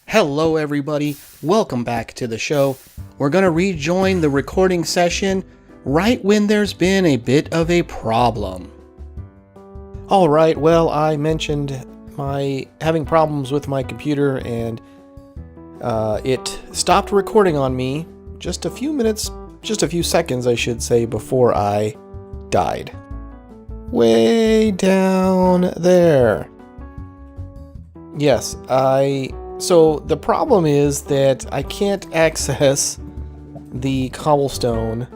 Hello everybody, welcome back to the show. We're going to rejoin the recording session right when there's been a bit of a problem. Alright, well, I mentioned my having problems with my computer and it stopped recording on me just a few seconds I should say, before I died. Way down there. Yes, So the problem is that I can't access the cobblestone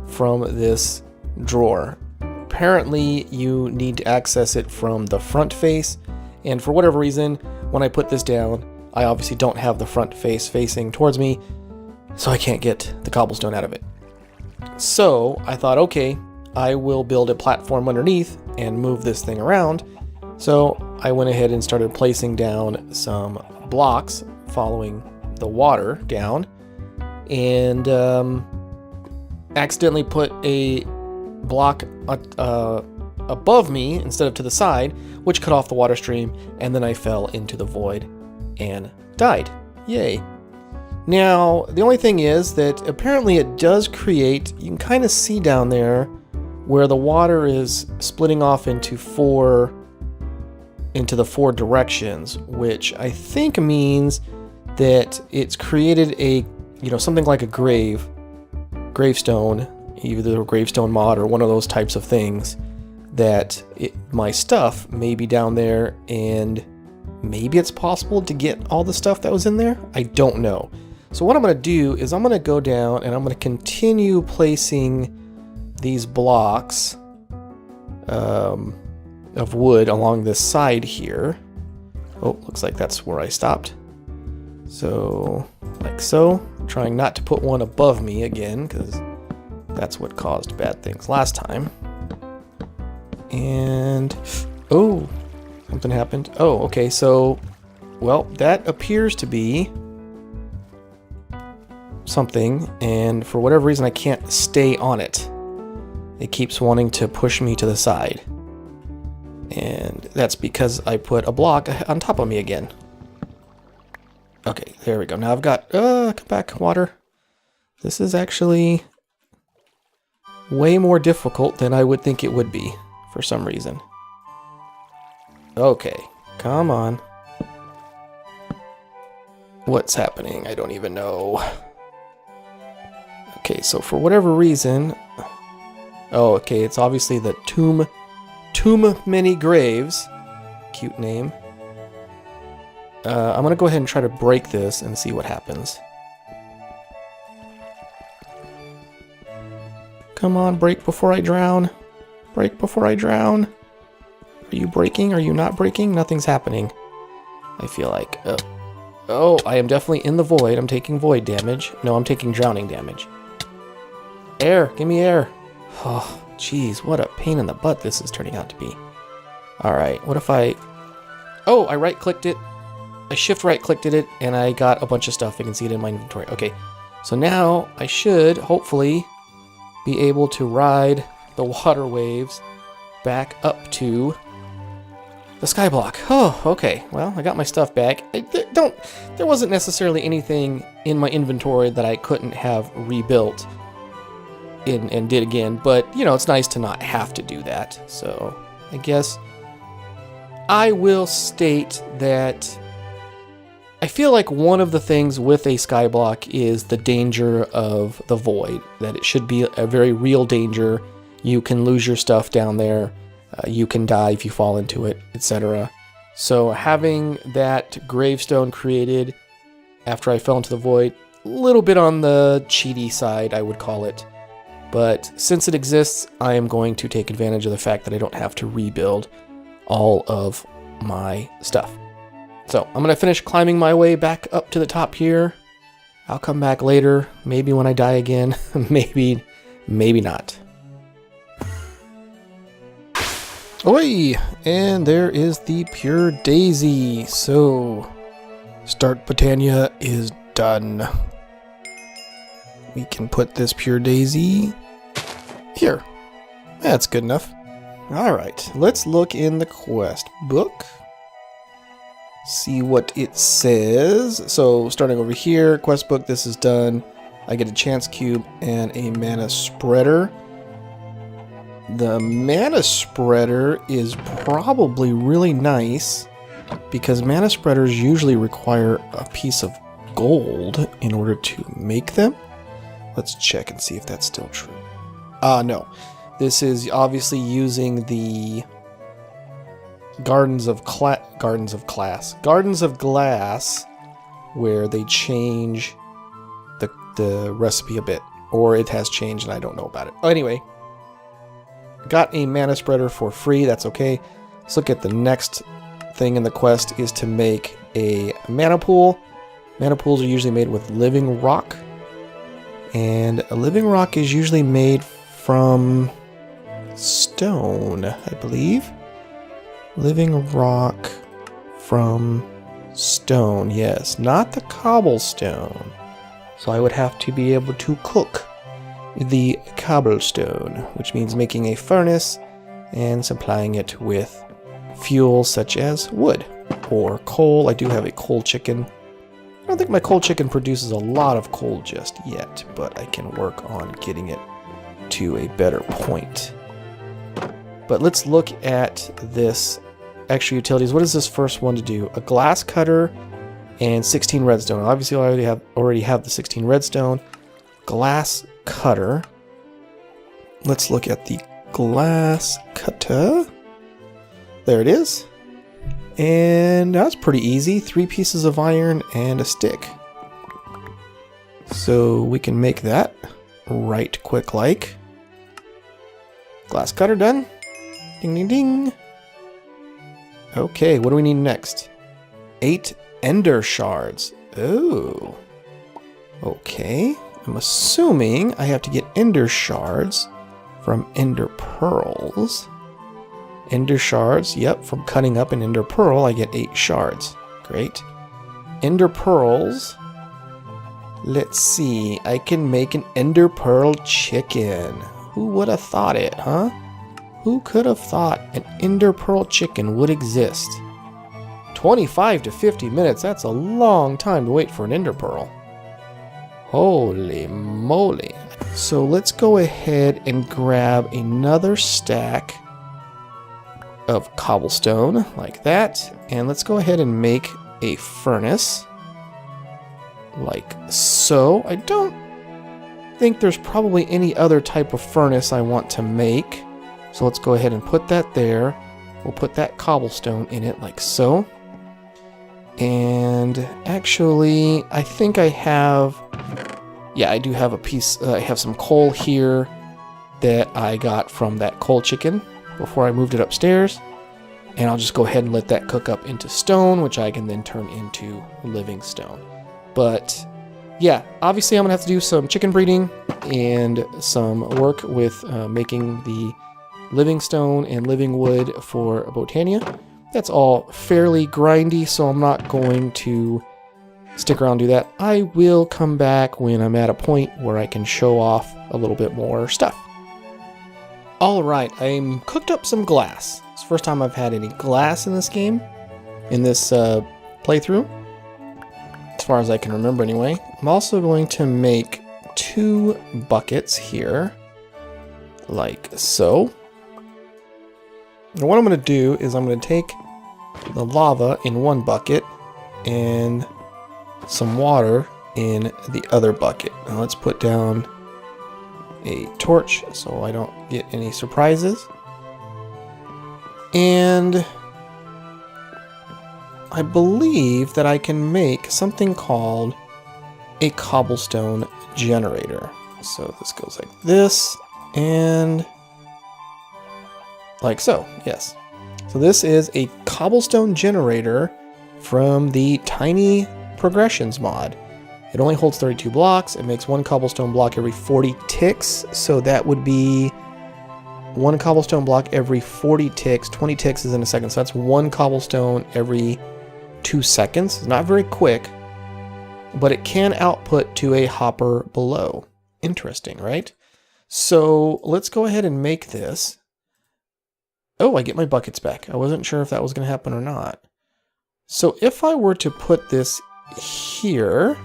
from this drawer. Apparently you need to access it from the front face, and for whatever reason, when I put this down, I obviously don't have the front face facing towards me, so I can't get the cobblestone out of it. So I thought, okay, I will build a platform underneath and move this thing around. So I went ahead and started placing down some blocks following the water down, and accidentally put a block above me instead of to the side, which cut off the water stream, and then I fell into the void and died. Yay. Now, the only thing is that apparently it does create, you can kind of see down there where the water is splitting off into the four directions, which I think means that it's created a, something like a gravestone, either a gravestone mod or one of those types of things, that my stuff may be down there, and maybe it's possible to get all the stuff that was in there. I don't know. So what I'm going to do is I'm going to go down and I'm going to continue placing these blocks of wood along this side here. Oh, looks like that's where I stopped. So, like so. Trying not to put one above me again, because that's what caused bad things last time. And, oh, something happened. Oh, okay, so, well, that appears to be something, and for whatever reason I can't stay on it. It keeps wanting to push me to the side. And that's because I put a block on top of me again. Okay, there we go. Now I've got, come back, water. This is actually way more difficult than I would think it would be for some reason. Okay, come on. What's happening? I don't even know. Okay, so for whatever reason, oh, okay, it's obviously the tomb many graves. Cute name. I'm gonna go ahead and try to break this and see what happens. Come on, break before I drown. Break before I drown. Are you breaking? Are you not breaking? Nothing's happening. I feel like... oh, I am definitely in the void. I'm taking void damage. No, I'm taking drowning damage. Air! Give me air! Oh, jeez, what a pain in the butt this is turning out to be. Alright, what if I... oh, I right-clicked it. I shift right-clicked it, and I got a bunch of stuff. I can see it in my inventory. Okay, so now I should, hopefully, be able to ride the water waves back up to the Skyblock. Oh, okay. Well, I got my stuff back. There wasn't necessarily anything in my inventory that I couldn't have rebuilt and did again, but, it's nice to not have to do that. So, I guess I will state that I feel like one of the things with a skyblock is the danger of the void, that it should be a very real danger. You can lose your stuff down there, you can die if you fall into it, etc. So having that gravestone created after I fell into the void, a little bit on the cheaty side, I would call it. But since it exists, I am going to take advantage of the fact that I don't have to rebuild all of my stuff. So I'm going to finish climbing my way back up to the top here. I'll come back later, maybe when I die again, maybe not. Oi! And there is the pure daisy. So, Start Britannia is done. We can put this pure daisy here. That's good enough. Alright, let's look in the quest book. See what it says. So starting over here, quest book, this is done. I get a chance cube and a mana spreader. The mana spreader is probably really nice because mana spreaders usually require a piece of gold in order to make them. Let's check and see if that's still true. No. This is obviously using the Gardens of Glass, where they change the recipe a bit, or it has changed and I don't know about it. Anyway, got a mana spreader for free. That's okay. Let's look at the next thing in the quest is to make a mana pool. Mana pools are usually made with living rock, and a living rock is usually made from stone, I believe. Living rock from stone, yes, not the cobblestone. So I would have to be able to cook the cobblestone, which means making a furnace and supplying it with fuel such as wood or coal. I do have a coal chicken. I don't think my coal chicken produces a lot of coal just yet, but I can work on getting it to a better point. But let's look at this extra utilities. What is this first one to do? A glass cutter and 16 redstone. Obviously, I already have the 16 redstone. Glass cutter. Let's look at the glass cutter. There it is. And that's pretty easy. 3 pieces of iron and a stick. So we can make that right quick like. Glass cutter done. Ding, ding, ding. Okay, what do we need next? 8 ender shards. Oh. Okay. I'm assuming I have to get ender shards from ender pearls. Ender shards, yep, from cutting up an ender pearl, I get 8 shards. Great. Ender pearls. Let's see. I can make an ender pearl chicken. Who would have thought it, huh? Who could have thought an ender pearl chicken would exist? 25 to 50 minutes, that's a long time to wait for an ender pearl. Holy moly. So let's go ahead and grab another stack of cobblestone like that. And let's go ahead and make a furnace like so. I don't think there's probably any other type of furnace I want to make. So let's go ahead and put that there. We'll put that cobblestone in it like so. And actually, I think I have... Yeah, I do have a piece... I have some coal here that I got from that coal chicken before I moved it upstairs. And I'll just go ahead and let that cook up into stone, which I can then turn into living stone. But yeah, obviously I'm going to have to do some chicken breeding and some work with making the living stone and living wood for Botania. That's all fairly grindy, so I'm not going to stick around and do that. I will come back when I'm at a point where I can show off a little bit more stuff. Alright, I'm cooked up some glass. It's the first time I've had any glass in this game, in this playthrough, as far as I can remember anyway. I'm also going to make 2 buckets here, like so. And what I'm going to do is I'm going to take the lava in one bucket and some water in the other bucket. Now let's put down a torch so I don't get any surprises. And I believe that I can make something called a cobblestone generator. So this goes like this and like so, yes. So this is a cobblestone generator from the Tiny Progressions mod. It only holds 32 blocks. It makes 1 cobblestone block every 40 ticks. So that would be 1 cobblestone block every 40 ticks. 20 ticks is in a second. So that's 1 cobblestone every 2 seconds. It's not very quick, but it can output to a hopper below. Interesting, right? So let's go ahead and make this. Oh, I get my buckets back. I wasn't sure if that was going to happen or not. So if I were to put this here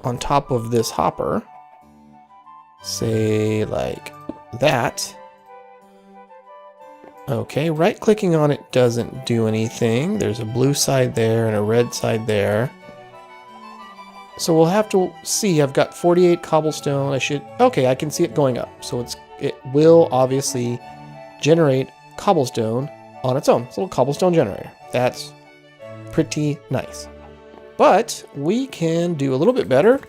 on top of this hopper, say like that. Okay, right-clicking on it doesn't do anything. There's a blue side there and a red side there. So we'll have to see. I've got 48 cobblestone. Okay, I can see it going up. So it will obviously generate cobblestone on its own. It's a little cobblestone generator. That's pretty nice. But we can do a little bit better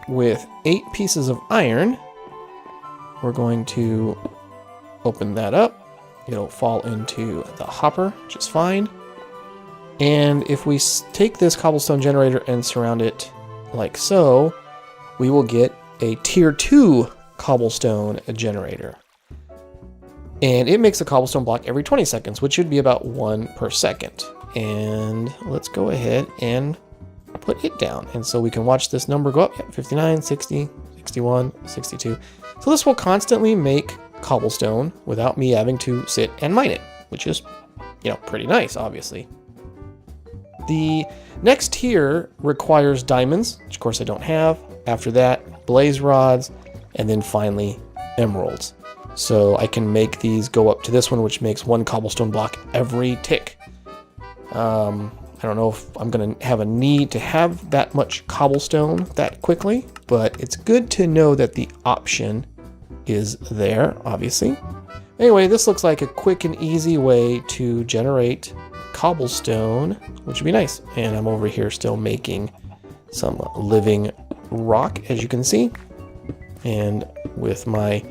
with 8 pieces of iron. We're going to open that up. It'll fall into the hopper, which is fine. And if we take this cobblestone generator and surround it like so, we will get a tier 2 cobblestone generator. And it makes a cobblestone block every 20 seconds, which should be about 1 per second. And let's go ahead and put it down. And so we can watch this number go up. Yep, 59, 60, 61, 62. So this will constantly make cobblestone without me having to sit and mine it, which is, pretty nice, obviously. The next tier requires diamonds, which of course I don't have. After that, blaze rods, and then finally emeralds. So I can make these go up to this one, which makes 1 cobblestone block every tick. I don't know if I'm going to have a need to have that much cobblestone that quickly, but it's good to know that the option is there, obviously. Anyway, this looks like a quick and easy way to generate cobblestone, which would be nice. And I'm over here still making some living rock, as you can see. And with my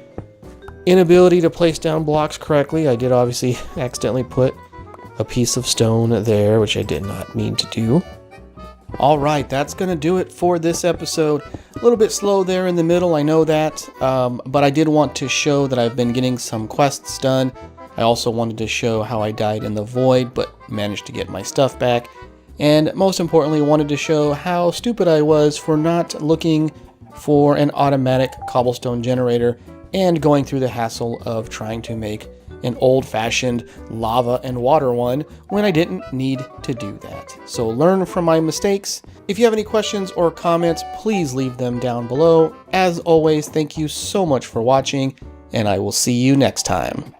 inability to place down blocks correctly, I did obviously accidentally put a piece of stone there, which I did not mean to do. All right, that's going to do it for this episode. A little bit slow there in the middle, I know that, but I did want to show that I've been getting some quests done. I also wanted to show how I died in the void, but managed to get my stuff back. And most importantly, wanted to show how stupid I was for not looking for an automatic cobblestone generator and going through the hassle of trying to make an old-fashioned lava and water one when I didn't need to do that. So learn from my mistakes. If you have any questions or comments, please leave them down below. As always, thank you so much for watching, and I will see you next time.